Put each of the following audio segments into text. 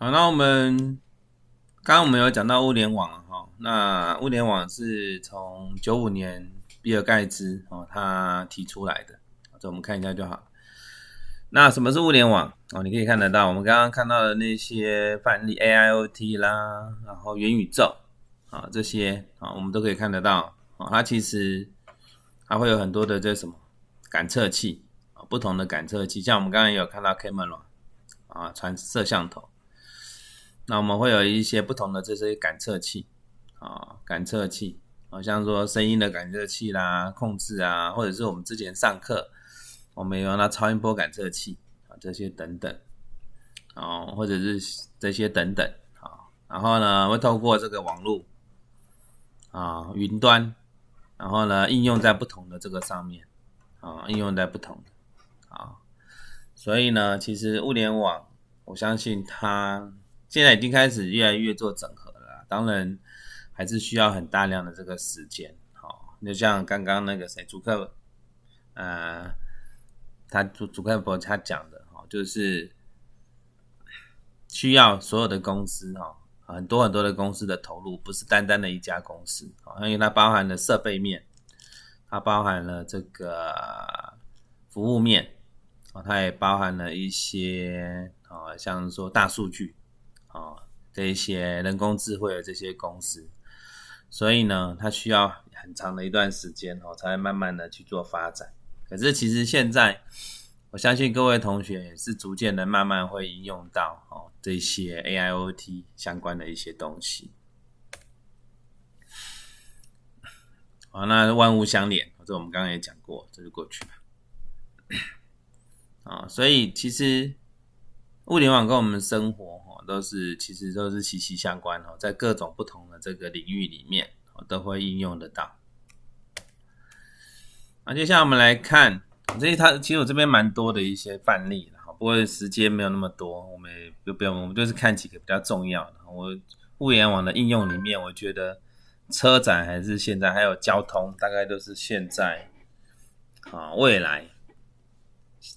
好，那刚刚我们有讲到物联网哈，那物联网是从95年比尔盖茨他提出来的，这我们看一下就好。那什么是物联网你可以看得到，我们刚刚看到的那些范例 AIoT 啦，然后元宇宙这些我们都可以看得到它其实还会有很多的这什么感测器不同的感测器，像我们刚刚也有看到 camera 传摄像头。那我们会有一些不同的这些感测器像说声音的感测器啦、控制或者是我们之前上课我们有那超音波感测器这些等等或者是这些等等然后呢会透过这个网络云端，然后呢应用在不同的这个上面应用在不同的所以呢其实物联网我相信它现在已经开始越来越做整合了啦，当然还是需要很大量的这个时间就像刚刚那个祖克伯他讲的就是需要所有的公司很多很多的公司的投入，不是单单的一家公司因为它包含了设备面，它包含了这个服务面它也包含了一些像说大数据这一些人工智慧的这些公司，所以呢它需要很长的一段时间才会慢慢的去做发展。可是其实现在我相信各位同学也是逐渐的慢慢会应用到这些 AIoT 相关的一些东西那万物相连，这我们刚刚也讲过，这就过去了所以其实物联网跟我们生活其实都是息息相关在各种不同的这个领域里面都会应用得到接下来我们来看其实我这边蛮多的一些范例不过时间没有那么多，我们就是看几个比较重要的物联网的应用里面，我觉得车展还是现在还有交通大概都是现在未来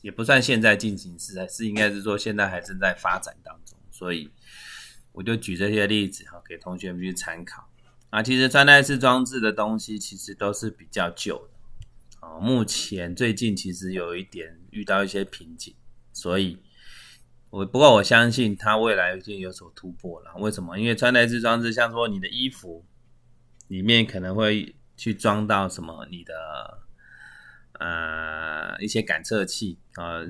也不算现在进行式，是应该是说现在还正在发展当中，所以我就举这些例子给同学们去参考其实穿戴式装置的东西其实都是比较旧的目前最近其实有一点遇到一些瓶颈，所以不过我相信它未来一定有所突破了。为什么？因为穿戴式装置像说你的衣服里面可能会去装到什么你的一些感测器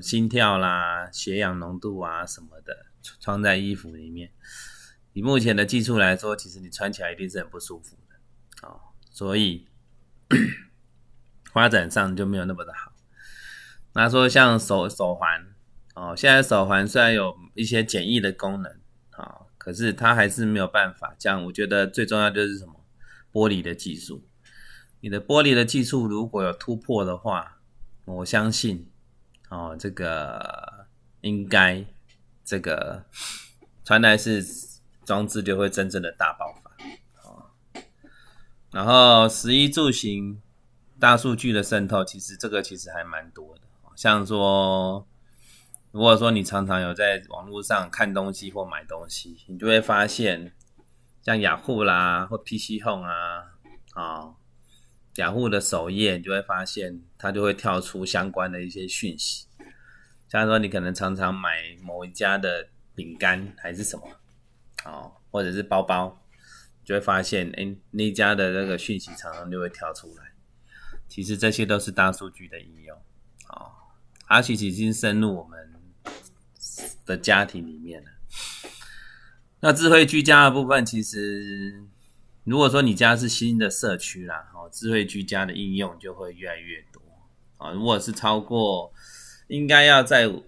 心跳啦、血氧浓度什么的装在衣服里面，以目前的技术来说，其实你穿起来一定是很不舒服的所以发展上就没有那么的好。那说像手环现在手环虽然有一些简易的功能可是它还是没有办法像我觉得最重要就是什么玻璃的技术，你的玻璃的技术如果有突破的话，我相信这个应该这个穿戴式装置就会真正的大爆发然后食衣住行大数据的渗透，其实还蛮多的像说如果说你常常有在网络上看东西或买东西，你就会发现像雅虎啦或 PC Home 雅虎的首页，你就会发现它就会跳出相关的一些讯息，像说你可能常常买某一家的饼干还是什么或者是包包，你就会发现那一家的那个讯息常常就会跳出来，其实这些都是大数据的应用它其实已经深入我们的家庭里面了。那智慧居家的部分，其实如果说你家是新的社区啦智慧居家的应用就会越来越多如果是超过应该要在5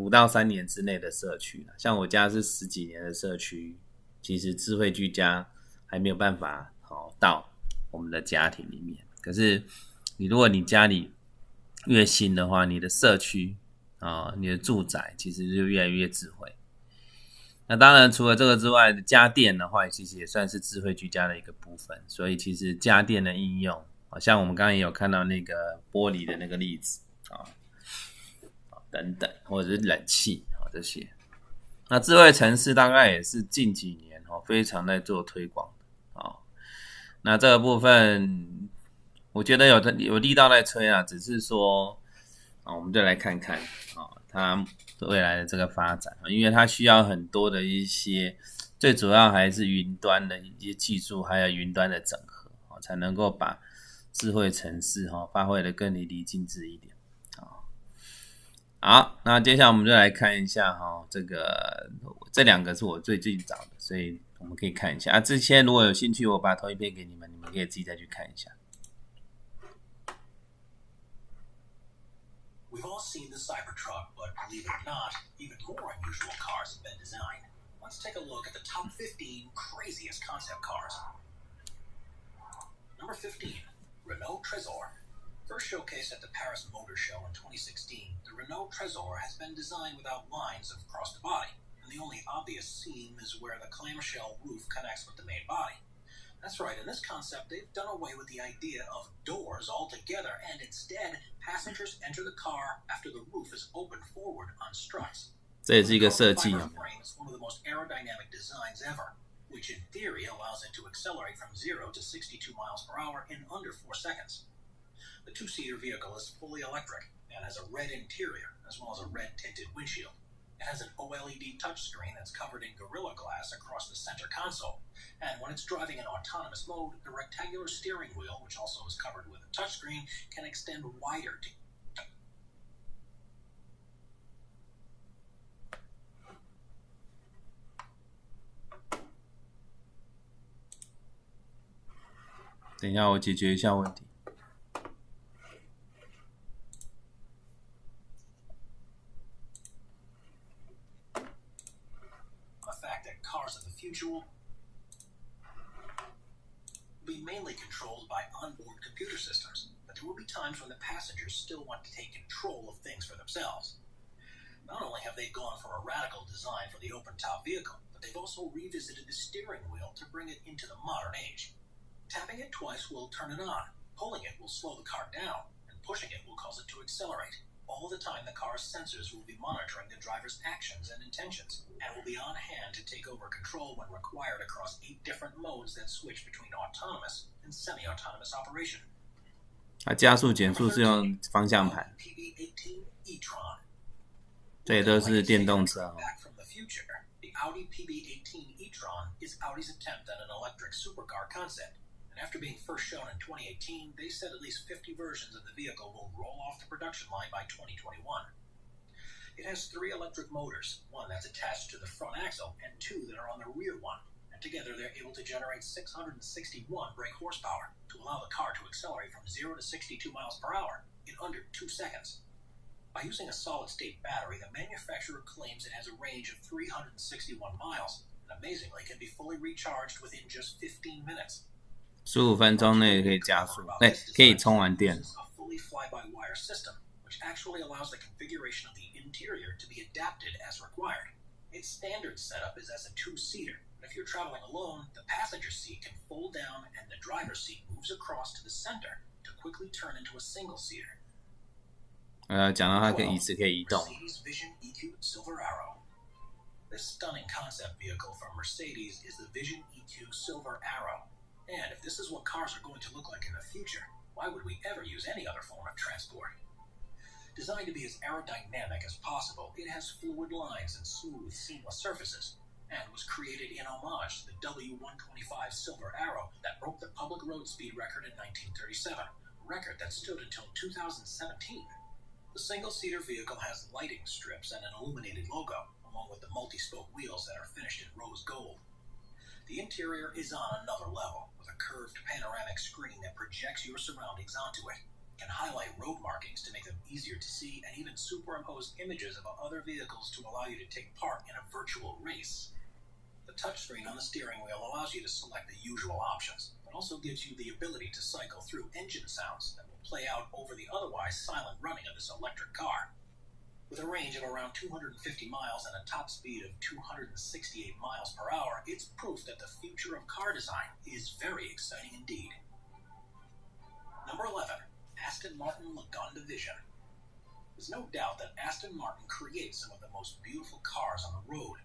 到3年之内的社区啦，像我家是10几年的社区，其实智慧居家还没有办法到我们的家庭里面。可是如果你家里越新的话，你的社区你的住宅其实就越来越智慧。那当然除了这个之外，家电的话其实也算是智慧居家的一个部分，所以其实家电的应用像我们刚刚也有看到那个玻璃的那个例子等等，或者是冷气这些那智慧城市大概也是近几年非常在做推广的那这个部分我觉得有力道在吹啊，只是说我们就来看看它未来的这个发展，因为它需要很多的一些，最主要还是云端的一些技术，还有云端的整合才能够把智慧城市发挥得更淋漓尽致一点。好，那接下来我们就来看一下这两个是我最近找的，所以我们可以看一下这些如果有兴趣我把投影片给你们，你们可以自己再去看一下。We've all seen the Cybertruck, but believe it or not, even more unusual cars have been designed. Let's take a look at the top 15 craziest concept cars. Number 15, Renault Trésor. First showcased at the Paris Motor Show in 2016, the Renault Trésor has been designed without lines across the body, and the only obvious seam is where the clamshell roof connects with the main body. That's right, in this concept, they've done away with the idea of doors altogether, and instead, passengers enter the car after the roof is opened forward on struts. 这也是一个设计 frame is one of the most aerodynamic designs ever, which in theory allows it to accelerate from 0 to 62 miles per hour in under 4 seconds. The two-seater vehicle is fully electric and has a red interior as well as a red-tinted windshield. It has an OLED touchscreen that's covered in Gorilla Glass across the center console. And when it's driving in autonomous mode, the rectangular steering wheel, which also is covered with a touchscreen, can extend wider to等一下我解决一下问题。Will be mainly controlled by onboard computer systems, but there will be times when the passengers still want to take control of things for themselves. Not only have they gone for a radical design for the open-top vehicle, but they've also revisited the steering wheel to bring it into the modern age. Tapping it twice will turn it on, pulling it will slow the car down, and pushing it will cause it to accelerate. All the time, the car's sensors will be monitoring the driver's actions and intentions, and will be on hand to take over control when required across 8 different modes that switch between autonomous and semi-autonomous operation. 它加速减速是用方向盘，这也都是电动车。The Audi PB18 e-tron is Audi's attempt at an electric supercar concept. And after being first shown in 2018, they said at least 50 versions of the vehicle will roll off the production line by 2021. It has 3 electric motors, one that's attached to the front axle and 2 that are on the rear one. And together they're able to generate 661 brake horsepower to allow the car to accelerate from 0 to 62 miles per hour in under 2 seconds. By using a solid-state battery, the manufacturer claims it has a range of 361 miles, and amazingly can be fully recharged within just 15 minutes. 15分钟内可以加速，可以充完电。A fully fly-by-wire system, which actually allows the configuration of the interior to be adapted as required. Its standard setup is as a 2-seater, but if you're traveling alone, the passenger seat can fold down and the driver's seat moves across to the center to quickly turn into a single-seater. 讲到它椅子可以移动。Mercedes Vision EQ Silver Arrow. This stunning concept vehicle from Mercedes is the Vision EQ Silver Arrow. And if this is what cars are going to look like in the future, why would we ever use any other form of transport? Designed to be as aerodynamic as possible, it has fluid lines and smooth, seamless surfaces, and was created in homage to the W125 Silver Arrow that broke the public road speed record in 1937, a record that stood until 2017. The single-seater vehicle has lighting strips and an illuminated logo, along with the multi-spoke wheels that are finished in rose gold. The interior is on another level, with a curved panoramic screen that projects your surroundings onto it. It can highlight road markings to make them easier to see, and even superimpose images of other vehicles to allow you to take part in a virtual race. The touchscreen on the steering wheel allows you to select the usual options, but also gives you the ability to cycle through engine sounds that will play out over the otherwise silent running of this electric car. With a range of around 250 miles and a top speed of 268 miles per hour, it's proof that the future of car design is very exciting indeed. Number 11, Aston Martin Lagonda Vision. There's no doubt that Aston Martin creates some of the most beautiful cars on the road,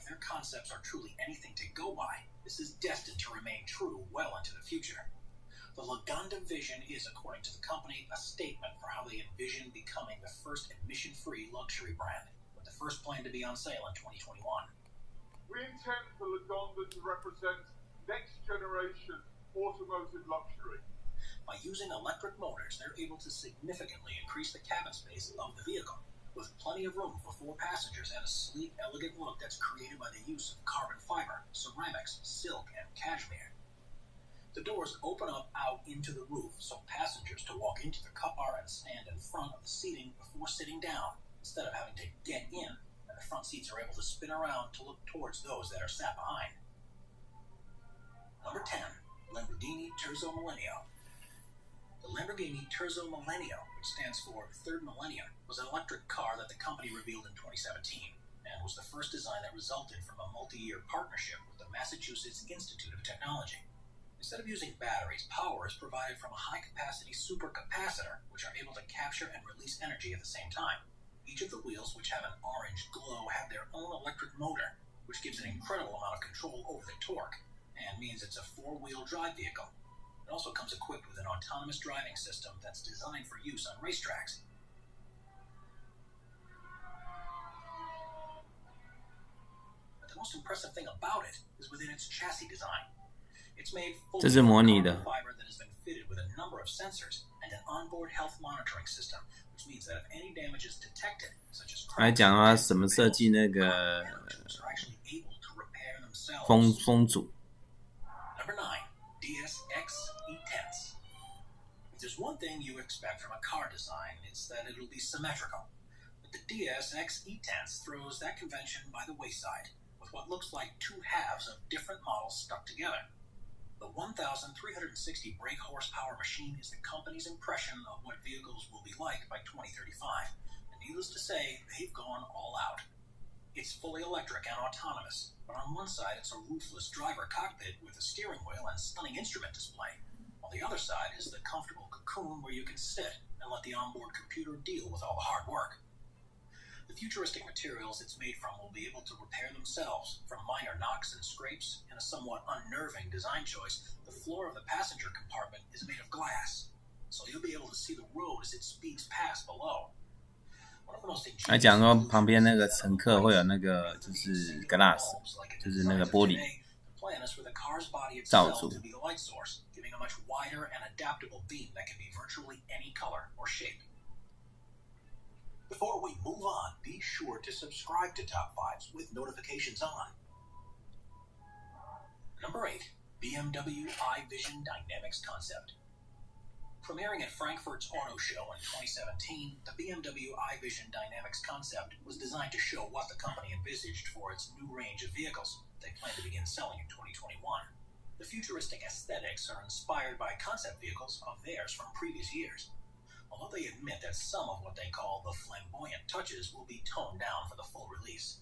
if their concepts are truly anything to go by, this is destined to remain true well into the future. The Lagonda vision is, according to the company, a statement for how they envision becoming the first emission-free luxury brand, with the first plane to be on sale in 2021. We intend for Lagonda to represent next-generation automotive luxury. By using electric motors, they're able to significantly increase the cabin space of the vehicle, with plenty of room for 4 passengers and a sleek, elegant look that's created by the use of carbon fiber, ceramics, silk, and cashmere. The doors open up out into the roof, so passengers to walk into the car and stand in front of the seating before sitting down, instead of having to get in, and the front seats are able to spin around to look towards those that are sat behind. Number 10, Lamborghini Terzo Millennio. The Lamborghini Terzo Millennio, which stands for Third Millennium, was an electric car that the company revealed in 2017, and was the first design that resulted from a multi-year partnership with the Massachusetts Institute of Technology. Instead of using batteries, power is provided from a high-capacity supercapacitor, which are able to capture and release energy at the same time. Each of the wheels, which have an orange glow, have their own electric motor, which gives an incredible amount of control over the torque, and means it's a 4-wheel drive vehicle. It also comes equipped with an autonomous driving system that's designed for use on racetracks. But the most impressive thing about it is within its chassis design. It's made fully这是模拟的 carbon fiber that has been fitted with a number of sensors and an onboard health monitoring system, which means that if any damage is detected, such as 来讲啊，怎么设计那个 are actually able to repair themselves. 风阻。 Number 9, DSX E-Tense. If there's one thing you expect from a car design, it's that it'll be symmetrical. But the DSX E-Tense throws that convention by the wayside, with what looks like 2 halves of different models stuck together. The 1,360 brake horsepower machine is the company's impression of what vehicles will be like by 2035, and needless to say, they've gone all out. It's fully electric and autonomous, but on one side it's a roofless driver cockpit with a steering wheel and stunning instrument display. On the other side is the comfortable cocoon where you can sit and let the onboard computer deal with all the hard work. The futuristic materials it's made from will be able to repair themselves from minor knocks and scrapes. In a somewhat unnerving design choice, the floor of the passenger compartment is made of glass, so you'll be able to see the road as it speeds past below. 来讲说旁边那个乘客会有那个就是 glass， 就是那个玻璃罩住。 giving a much wider and adaptable beam that can be virtually any color or shape. Before we move on, be sure to subscribe to Top 5s with notifications on. Number 8, BMW iVision Dynamics Concept. Premiering at Frankfurt's Auto Show in 2017, the BMW iVision Dynamics Concept was designed to show what the company envisaged for its new range of vehicles they plan to begin selling in 2021. The futuristic aesthetics are inspired by concept vehicles of theirs from previous years, although they admit that some of what they call the flamboyant touches will be toned down for the full release.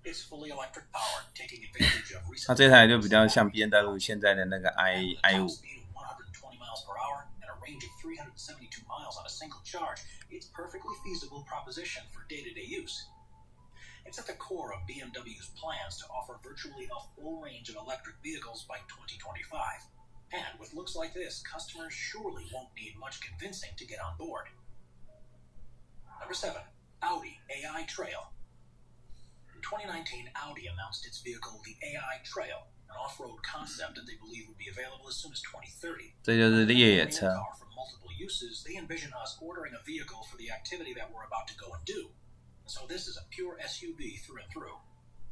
It's fully electric powered, taking advantage of recent 它这台就比较像 BMW 现在的那个 i5。 speed of 120 miles per hour and a range of 372 miles on a single charge. It's a perfectly feasible proposition for day-to-day use. It's at the core of BMW's plans to offer virtually a full range of electric vehicles by 2025. And with looks like this, customers surely won't need much convincing to get on board. Number 7, Audi AI Trail. In 2019, Audi announced its vehicle, the AI Trail, an off-road concept that they believe would be available as soon as 2030. 这就是越野车。 For multiple uses, they envision us ordering a vehicle for the activity that we're about to go and do. So this is a pure SUV through and through.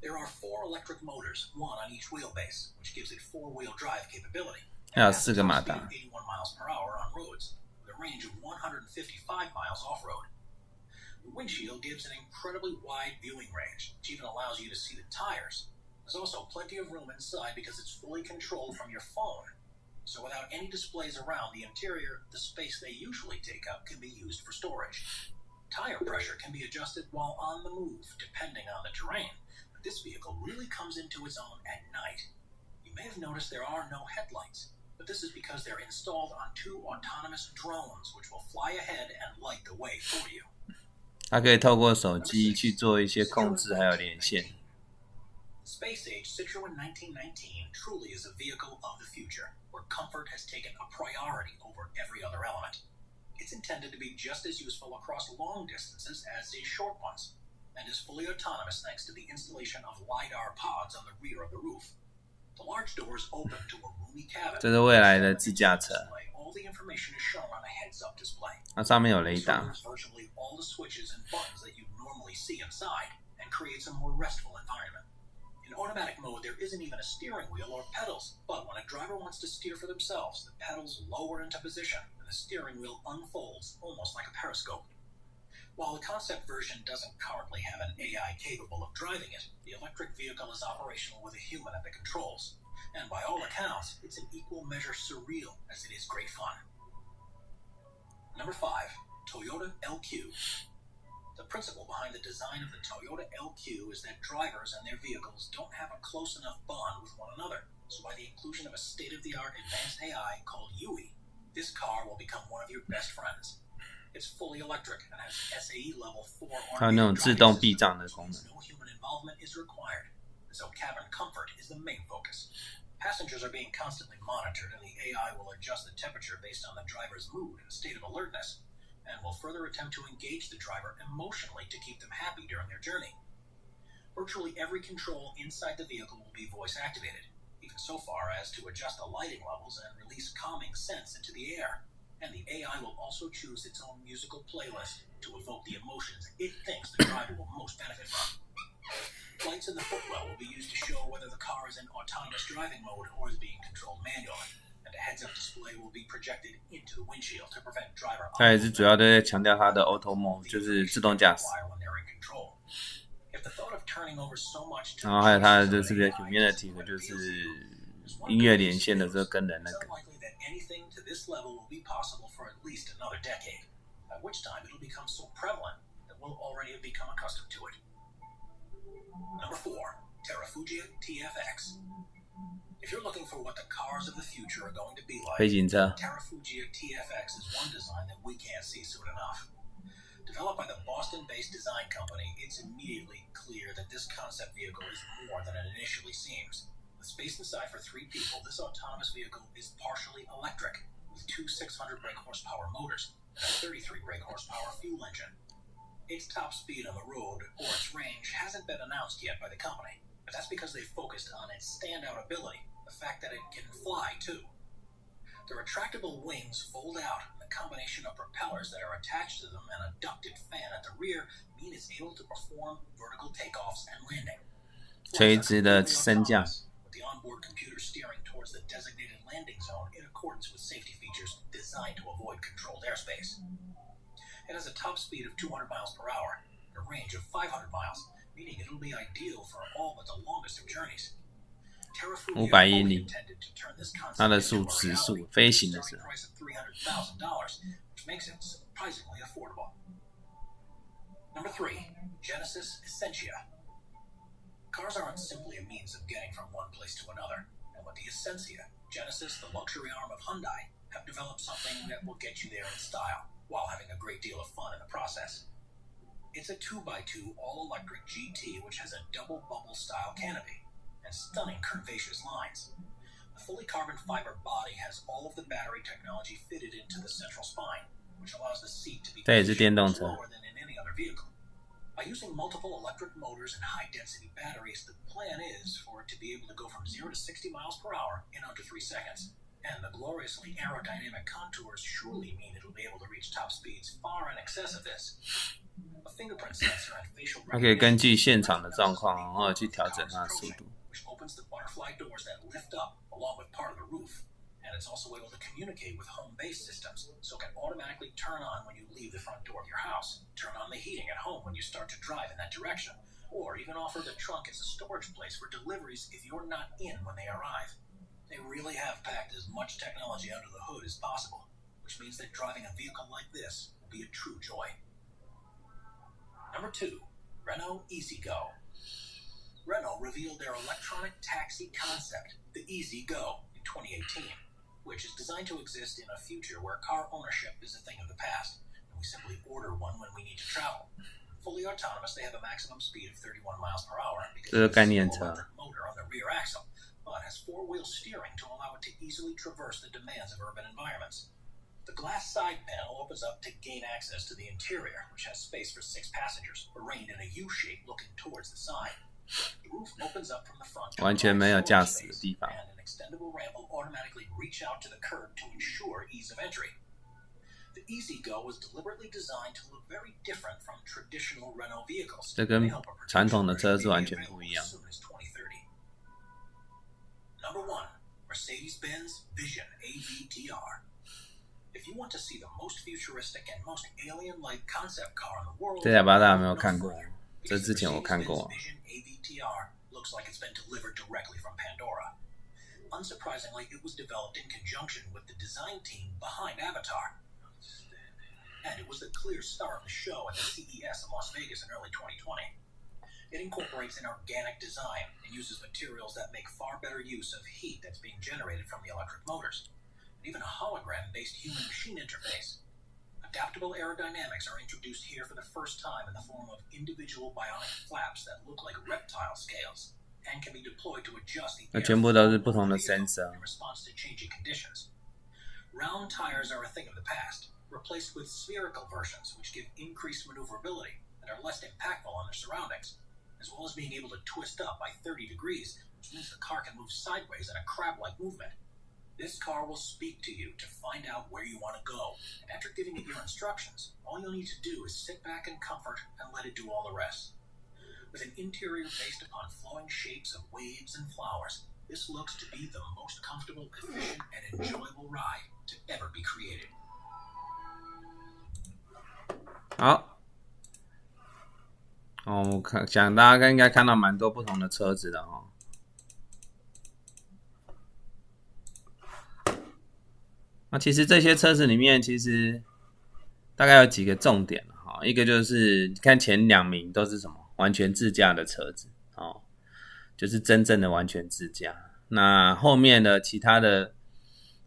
There are 4 electric motors, 1 on each wheelbase, which gives it 4-wheel drive capability. 还有4个马达。 81 miles per hour on roads, with a range of 155 miles off-road. The windshield gives an incredibly wide viewing range, which even allows you to see the tires. There's also plenty of room inside because it's fully controlled from your phone. So without any displays around the interior, the space they usually take up can be used for storage. Tire pressure can be adjusted while on the move, depending on the terrain, but this vehicle really comes into its own at night. You may have noticed there are no headlights, but this is because they're installed on 2 autonomous drones, which will fly ahead and light the way for you. 它可以透过手机去做一些控制还有连线。space-age Citroën 1919 truly is a vehicle of the future, where comfort has taken a priority over every other element. It's intended to be just as useful across long distances as is short ones, and is fully autonomous thanks to the installation of LiDAR pods on the rear of the roof. The large doors open to a roomy cabin. 这是未来的自驾车， All the information is shown on a heads-up display. 它上面有雷 This 达。 removes virtually all the switches and buttons that you normally see inside, and creates a more restful environment. In automatic mode, there isn't even a steering wheel or pedals, but when a driver wants to steer for themselves, the pedals lower into position, and the steering wheel unfolds almost like a periscope. While the concept version doesn't currently have an AI capable of driving it, the electric vehicle is operational with a human at the controls. And by all accounts, it's in equal measure surreal as it is great fun. Number 5, Toyota LQ. The principle behind the design of the Toyota LQ is that drivers and their vehicles don't have a close enough bond with one another. So by the inclusion of a state-of-the-art advanced AI called UE, this car will become one of your best friends. It's fully electric and has SAE level 4 还有那种自动避障的功能。 No human involvement is required, and so cabin comfort is the main focus. Passengers are being constantly monitored, and the AI will adjust the temperature based on the driver's mood and state of alertness, and will further attempt to engage the driver emotionally to keep them happy during their journey. Virtually every control inside the vehicle will be voice activated, even so far as to adjust the lighting levels and release calming scents into the air. And the AI will also choose its own musical playlist to evoke the emotions it thinks the driver will most benefit from. Lights in the footwell will be used to show whether the car is in autonomous driving mode or is being controlled manually, and a heads-up display will be projected into the windshield to prevent driver. 它也是主要都在强调它的 auto mode， 就是自动驾驶。 If the thought of turning over so much to 然后还有它的就是个 humanity 的，就是音乐连线的时候跟人那个。 anything to this level will be possible for at least another decade, at which time it'll become so prevalent that we'll already have become accustomed to it. Number 4, Terrafugia TFX. If you're looking for what the cars of the future are going to be like, 飞行车。 Terrafugia TFX is one design that we can't see soon enough. Developed by the Boston-based design company, it's immediately clear that this concept vehicle is more than it initially seems. With space inside for 3 people, this autonomous vehicle is partially electric, with 2 600 brake horsepower motors and a 33 brake horsepower fuel engine. Its top speed on the road or its range hasn't been announced yet by the company, but that's because they focused on its standout ability, the fact that it can fly too. The retractable wings fold out, and the combination of propellers that are attached to them and a ducted fan at the rear mean it's able to perform vertical takeoffs and landing. 垂直的升降。 The onboard computer steering towards the designated landing zone in accordance with safety features designed to avoid controlled airspace. It has a top speed of 200 miles per hour and a range of 500 miles, meaning it'll be ideal for all but the longest of journeys. Terrafugia 500英里 intended to turn this 它 concept 的 into 速 a 时速 reality, 飞行的时 starting 候。 price of $300,000, which makes it surprisingly affordable. Number 3, Genesis Essentia. Cars aren't simply a means of getting from one place to another, and with the Essentia, Genesis, the luxury arm of Hyundai, have developed something that will get you there in style, while having a great deal of fun in the process. It's a 2x2 all-electric GT which has a double bubble-style canopy and stunning curvaceous lines. The fully carbon fiber body has all of the battery technology fitted into the central spine, which allows the seat to be 这也是电动 positioned 车。 lower than in any other vehicle. By using multiple electric motors and high-density batteries, the plan is for it to be able to go from 0 to 60 miles per hour in under 3 seconds. And the gloriously aerodynamic contours surely mean it'll be able to reach top speeds far in excess of this. A fingerprint sensor and facial 它可以根据 recognition 现场的状况，然后去调整它的速度。 which opens the butterfly doors that lift up along with part of the roof. And it's also able to communicate with home-based systems, so it can automatically turn on when you leave the front door of your house, turn on the heating at home when you start to drive in that direction, or even offer the trunk as a storage place for deliveries if you're not in when they arrive. They really have packed as much technology under the hood as possible, which means that driving a vehicle like this will be a true joy. Number 2, Renault EasyGo. Renault revealed their electronic taxi concept, the EasyGo, in 2018, which is designed to exist in a future where car ownership is a thing of the past, and we simply order one when we need to travel. Fully autonomous, they have a maximum speed of 31 miles per hour because of a single electric motor rear axle, but has four-wheel steering to allow it to easily traverse the demands of urban environments. The glass side panel opens up to gain access to the interior, which has space for 6 passengers, arranged in a U shape looking towards the side. The roof opens up from the front to 完全没有驾驶的地方。 and an extendable ramp will automatically reach out to the curb to ensure ease of entry. The Easy-Go was deliberately designed to look very different from traditional Renault vehicles. 这跟传统的车是完全不一样。 Number 1, Mercedes-Benz Vision AVTR. If you want to see the most futuristic and most alien-like concept car in the world, 这台不知道大家有没有看过？这之前我看过。 Vision AVTR looks like it's been delivered directly from Pandora. Unsurprisingly, it was developed in conjunction with the design team behind Avatar. And it was the clear star of the show at the CES in Las Vegas in early 2020. It incorporates an organic design and uses materials that make far better use of heat that's being generated from the electric motors, and even a hologram-based human-machine interface. Adaptable aerodynamics are introduced here for the first time in the form of individual bionic flaps that look like reptile scales and can be deployed to adjust the air 全部都是不同的 sensor。 in response to changing conditions. Round tires are a thing of the past, replaced with spherical versions which give increased maneuverability and are less impactful on their surroundings, as well as being able to twist up by 30 degrees, which means the car can move sideways in a crab-like movement. This car will speak to you to find out where you want to go, and after giving it your instructions, all you'll need to do is sit back in comfort and let it do all the rest. With an interior based upon flowing shapes of waves and flowers, this looks to be the most comfortable, efficient, and enjoyable ride to ever be created. 好，我想大家应该看到蛮多不同的车子的哦。那其实这些车子里面，其实大概有几个重点哈。一个就是看前2名都是什么完全自驾的车子哦，就是真正的完全自驾。那后面的其他的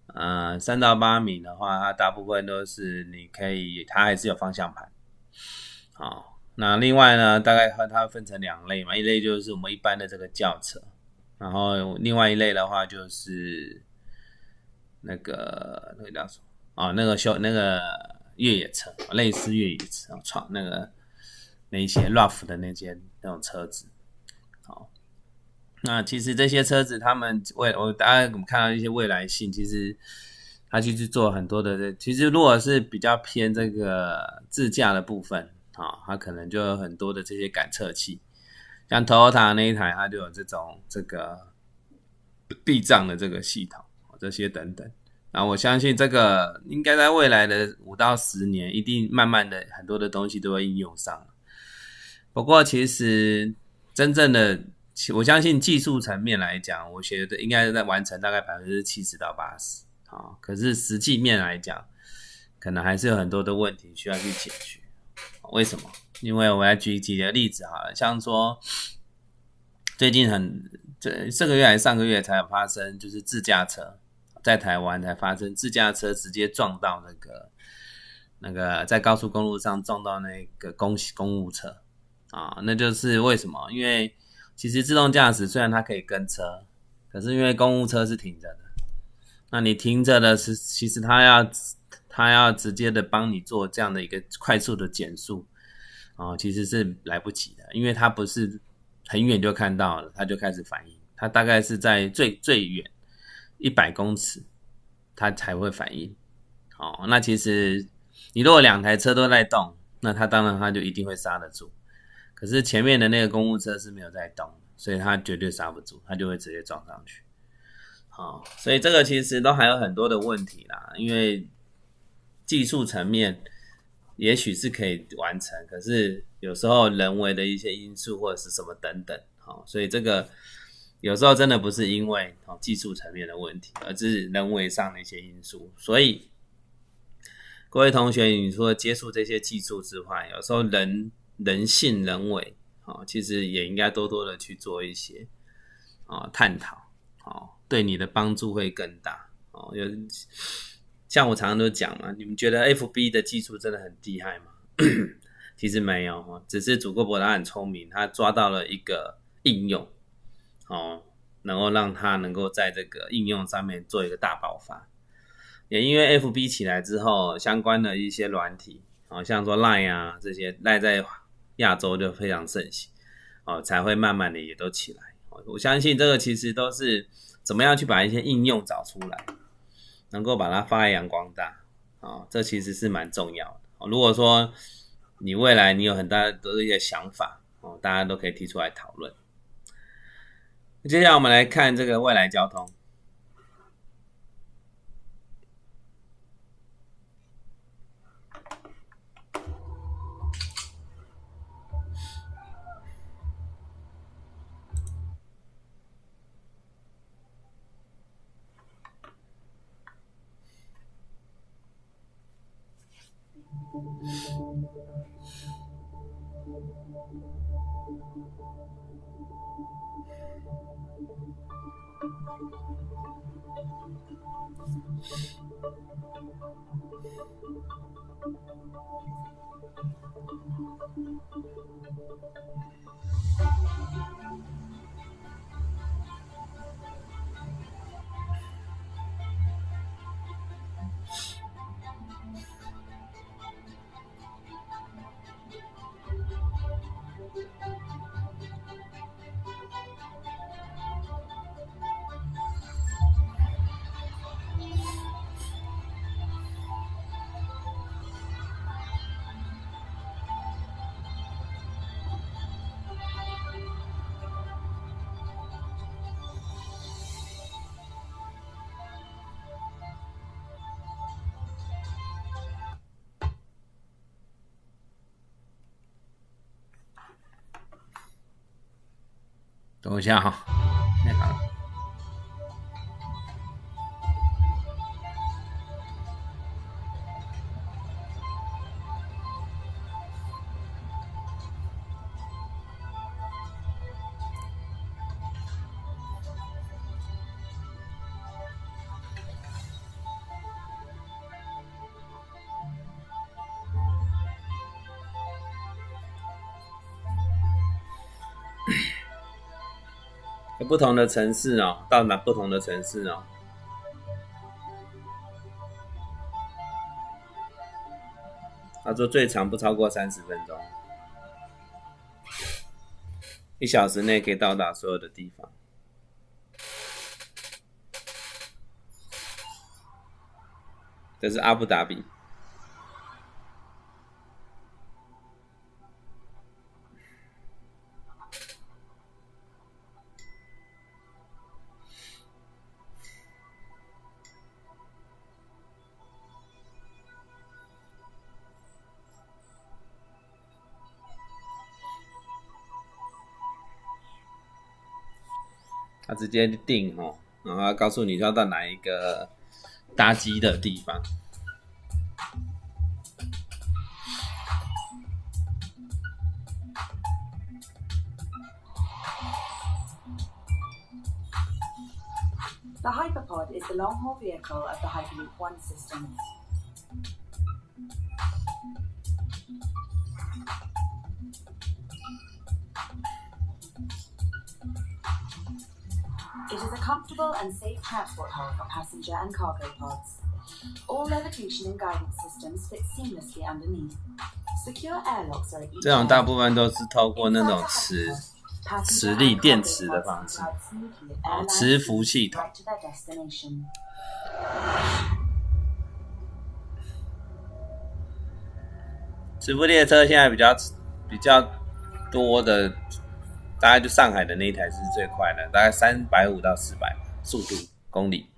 3到8名的话，它大部分都是你可以，它还是有方向盘。好，那另外呢，大概它分成2类嘛，一类就是我们一般的这个轿车，然后另外一类的话就是那个叫什么那个越野车，类似越野车，那些 rough 的那种车子。好，那其实这些车子他们大概我们看到一些未来性，其实他去做很多的，其实如果是比较偏这个自驾的部分。它可能就有很多的这些感测器，像 Toyota 那一台，它就有这个避障的这个系统，这些等等。然后我相信这个应该在未来的5到10年，一定慢慢的很多的东西都会应用上。不过其实真正的，我相信技术层面来讲，我觉得应该在完成大概70%到80%。可是实际面来讲，可能还是有很多的问题需要去解决。为什么？因为我来举几个例子好了，像说最近这个月还是上个月才有发生，就是自驾车在台湾才发生自驾车直接撞到那个在高速公路上撞到那个公务车那就是为什么？因为其实自动驾驶虽然它可以跟车，可是因为公务车是停着的，那你停着的是其实它要直接的帮你做这样的一个快速的减速其实是来不及的，因为它不是很远就看到了，它就开始反应，它大概是在最远100公尺它才会反应。那其实你如果2台车都在动，那它当然它就一定会刹得住，可是前面的那个公务车是没有在动，所以它绝对刹不住，它就会直接撞上去。所以这个其实都还有很多的问题啦，因为技术层面也许是可以完成，可是有时候人为的一些因素或者是什么等等，所以这个有时候真的不是因为技术层面的问题，而是人为上的一些因素。所以各位同学，你说接触这些技术之外，有时候人性人为其实也应该多多的去做一些探讨，对你的帮助会更大。像我常常都讲嘛，你们觉得 FB 的技术真的很厉害吗？其实没有，只是祖克伯他很聪明，他抓到了一个应用。能够让它能够在这个应用上面做一个大爆发。也因为 FB 起来之后，相关的一些软体，像说 Line 啊这些 Line 在亚洲就非常盛行，才会慢慢的也都起来。我相信这个其实都是怎么样去把一些应用找出来，能够把它发扬光大，这其实是蛮重要的。如果说你未来你有很大的一些想法，大家都可以提出来讨论。接下来我们来看这个未来交通。等我一下哈，好了。不同的城市到哪不同的城市他说最长不超过30分钟，1小时内可以到达所有的地方。这是阿布达比。他直接定然后告诉你要到哪一个搭机的地方。The Hyperpod is the long-haul vehicle of the Hyperloop One system. It is a comfortable and safe transport hub for passenger and cargo pods. All levitation and guidance systems fit seamlessly underneath. Secure airlocks are at each 这种大部分都是透过那种磁力电池的方式，磁浮系统。磁浮列车现在比较多的，大概就上海的那一台是最快的，大概350到400速度公里。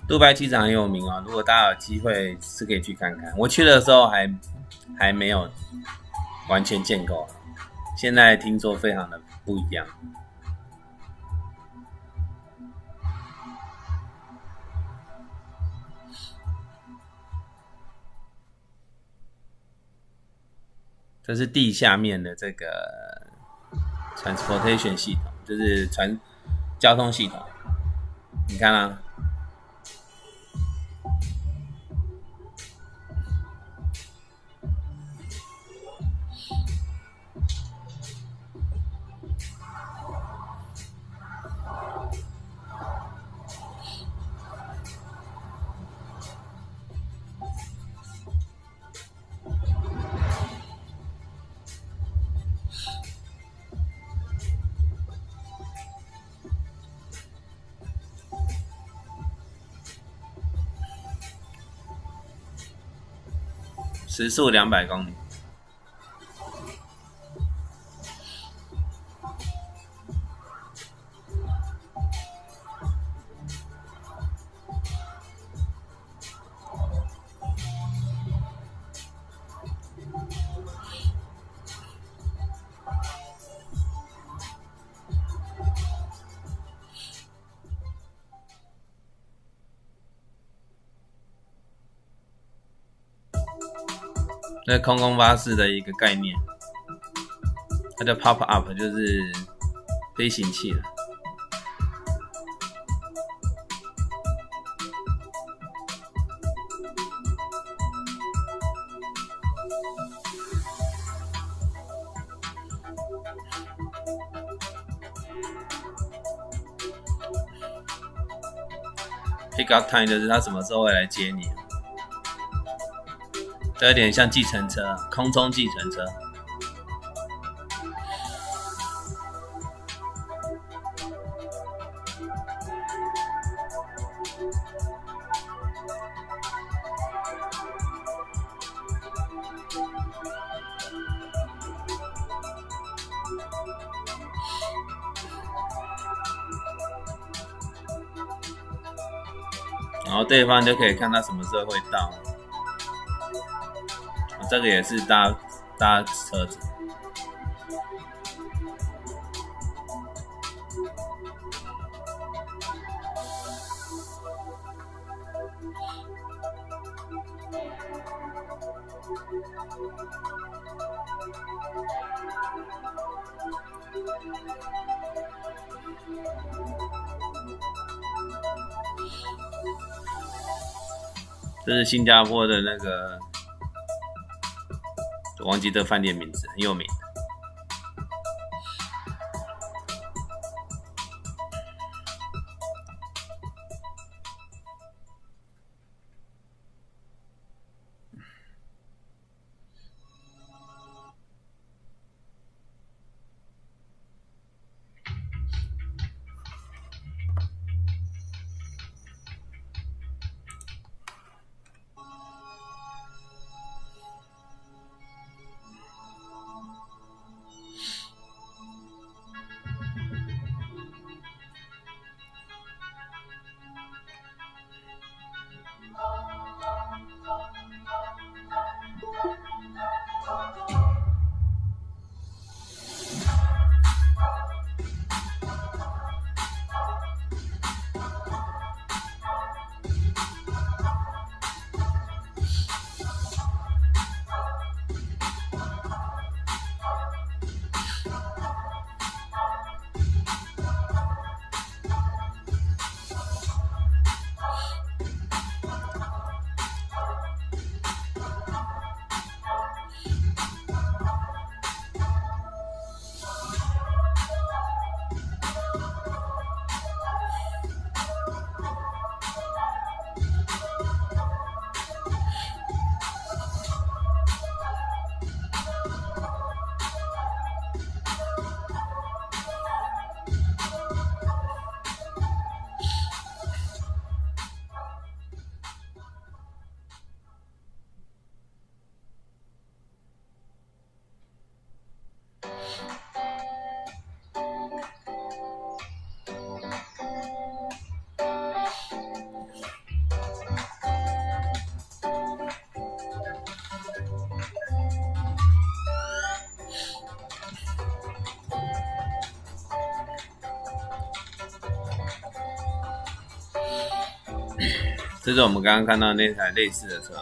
杜拜机场很有名如果大家有机会是可以去看看。我去的时候还没有，完全建构了。现在听说非常的不一样。这是地下面的这个 transportation 系统，就是交通系统。你看啊，时速200公里。这空中巴士的一个概念，它叫 pop up， 就是飞行器了。pick up time 就是它什么时候会来接你。这有点像计程车，空中计程车。然后对方就可以看他什么时候会到。这个也是搭车子。这是新加坡的那个。我忘记这饭店名字，很有名。这是我们刚刚看到那台类似的车。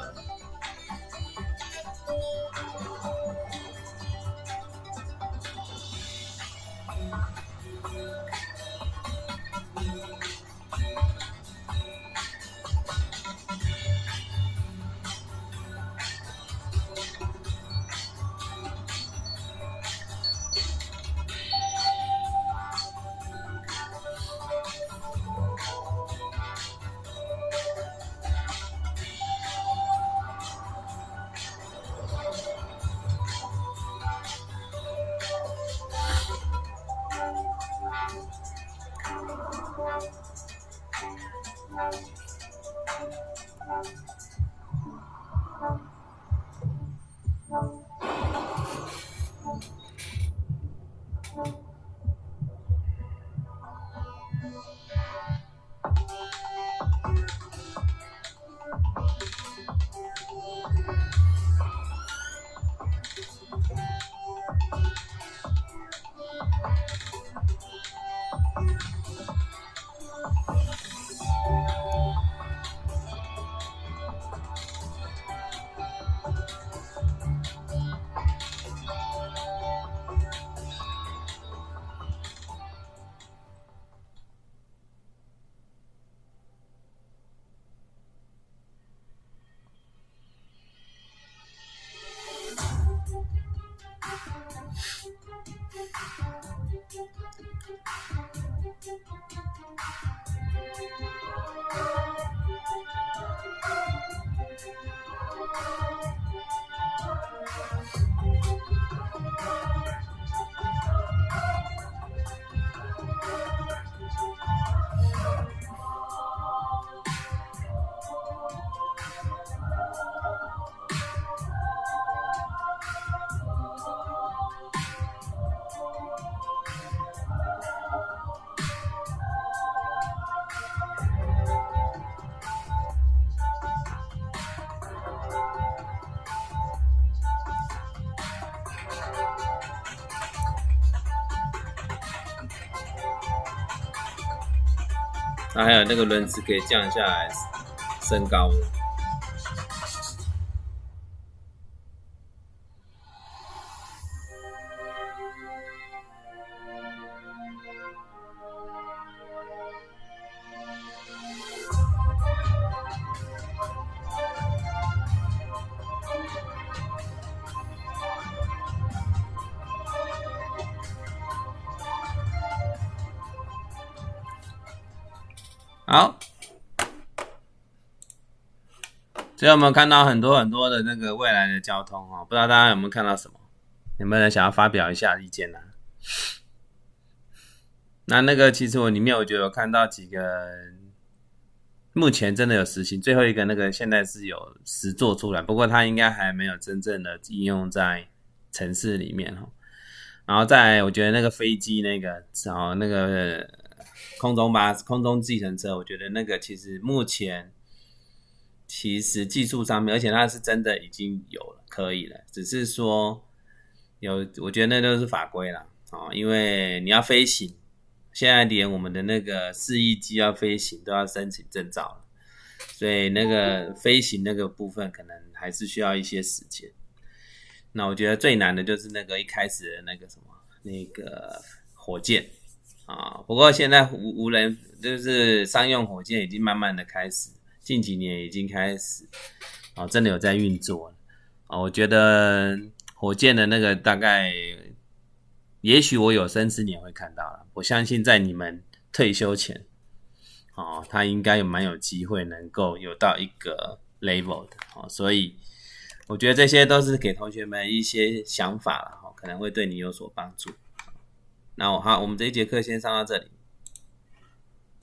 还有那个轮子可以降下来升高的。好，所以我们看到很多的那个未来的交通哦，不知道大家有没有看到什么？有没有人想要发表一下意见呢？那个其实我里面我觉得有看到几个目前真的有实行，最后一个那个现在是有实作出来，不过它应该还没有真正的应用在城市里面哦。然后再来我觉得那个飞机那个那个空中计程车，我觉得那个其实目前其实技术上面，而且它是真的已经有了，可以了，只是说我觉得那都是法规啦因为你要飞行，现在连我们的那个示意机要飞行都要申请证照了，所以那个飞行那个部分可能还是需要一些时间。那我觉得最难的就是那个一开始的那个火箭。不过现在无人就是商用火箭已经慢慢的开始，近几年已经开始真的有在运作了我觉得火箭的那个大概也许我有生之年会看到了，我相信在你们退休前他应该蛮有机会能够有到一个 level 的所以我觉得这些都是给同学们一些想法啦可能会对你有所帮助。那好，我们这一节课先上到这里。